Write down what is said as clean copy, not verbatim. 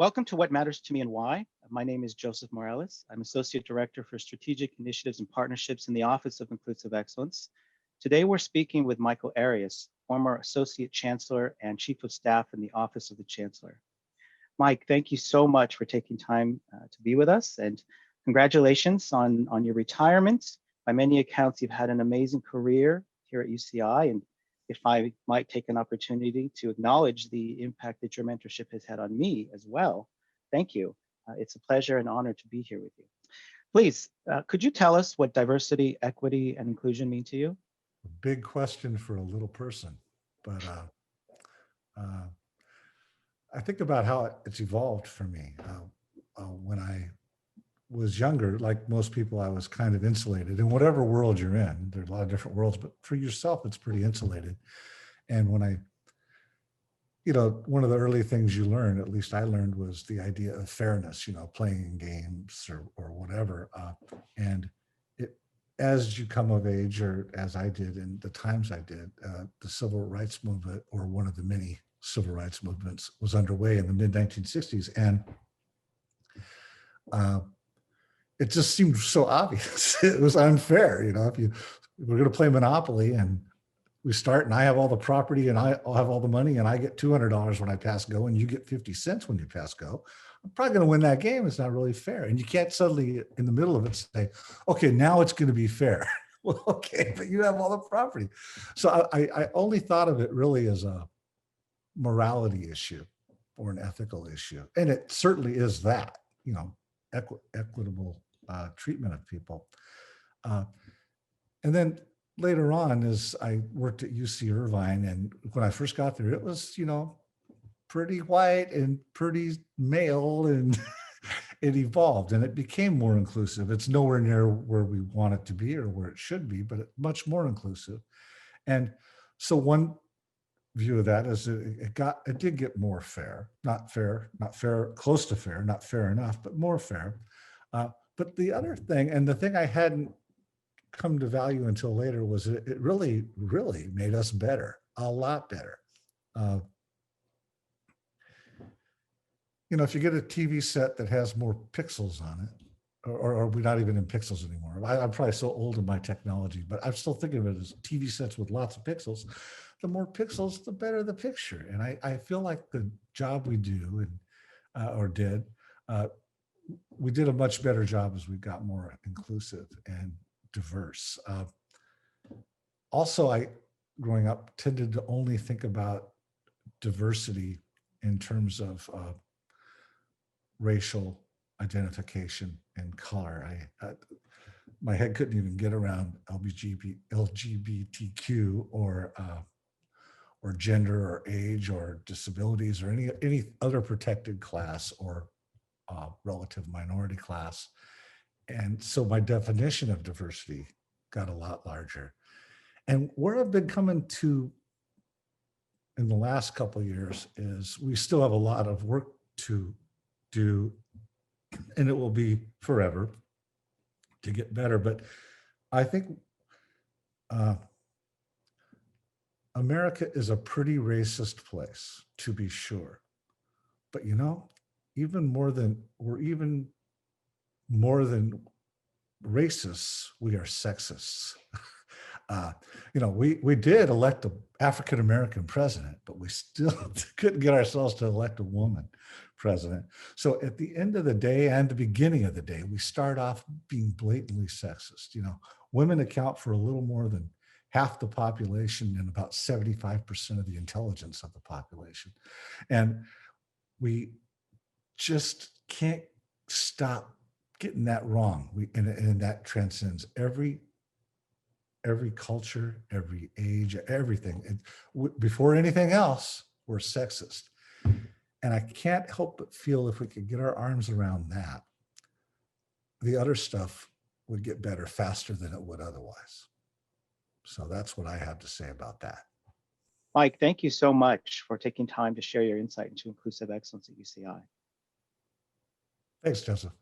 Welcome to What Matters to Me and Why. My name is Joseph Morales. I'm Associate Director for Strategic Initiatives and Partnerships in the Office of Inclusive Excellence. Today, we're speaking with Michael Arias, former Associate Chancellor and Chief of Staff in the Office of the Chancellor. Mike, thank you so much for taking time to be with us, and congratulations on your retirement. By many accounts, you've had an amazing career here at UCI, and if I might take an opportunity to acknowledge the impact that your mentorship has had on me as well. Thank you. It's a pleasure and honor to be here with you. Please, could you tell us what diversity, equity, and inclusion mean to you? A big question for a little person, but I think about how it's evolved for me. When I was younger, like most people, I was kind of insulated in whatever world you're in. There's a lot of different worlds, but for yourself, it's pretty insulated. And when one of the early things you learn, at least I learned, was the idea of fairness, playing games or whatever. And as you come of age, or as I did in the times I did, the civil rights movement, or one of the many civil rights movements, was underway in the mid-1960s. And it just seemed so obvious. It was unfair. If we're going to play Monopoly and we start and I have all the property and I'll have all the money and I get $200 when I pass go and you get 50 cents when you pass go, I'm probably going to win that game. It's not really fair. And you can't suddenly in the middle of it say, okay, now it's going to be fair. Well, okay, but you have all the property. So I only thought of it really as a morality issue or an ethical issue. And it certainly is that, equitable treatment of people. And then later on, as I worked at UC Irvine, and when I first got there, it was, pretty white and pretty male, and it evolved and it became more inclusive. It's nowhere near where we want it to be or where it should be, but it's much more inclusive. And so one view of that is it did get more fair, not fair, close to fair, not fair enough, but more fair. But the other thing, and the thing I hadn't come to value until later, was it really, really made us better, a lot better. If you get a TV set that has more pixels on it, or we're not even in pixels anymore. I'm probably so old in my technology, but I'm still thinking of it as TV sets with lots of pixels. The more pixels, the better the picture. And I feel like the job we do we did a much better job as we got more inclusive and diverse. Also, I, growing up, tended to only think about diversity in terms of racial identification and color. My head couldn't even get around LGBTQ or gender or age or disabilities or any other protected class or relative minority class. And so my definition of diversity got a lot larger. And where I've been coming to in the last couple of years is we still have a lot of work to do, and it will be forever to get better. But I think America is a pretty racist place, to be sure. But even more than racists, we are sexists. We did elect an African-American president, but we still couldn't get ourselves to elect a woman president. So at the end of the day and the beginning of the day, we start off being blatantly sexist. Women account for a little more than half the population and about 75% of the intelligence of the population. And we just can't stop getting that wrong. And that transcends every culture, every age, everything. Before anything else, we're sexist. And I can't help but feel if we could get our arms around that, the other stuff would get better faster than it would otherwise. So that's what I have to say about that. Mike, thank you so much for taking time to share your insight into inclusive excellence at UCI. Thanks, Joseph.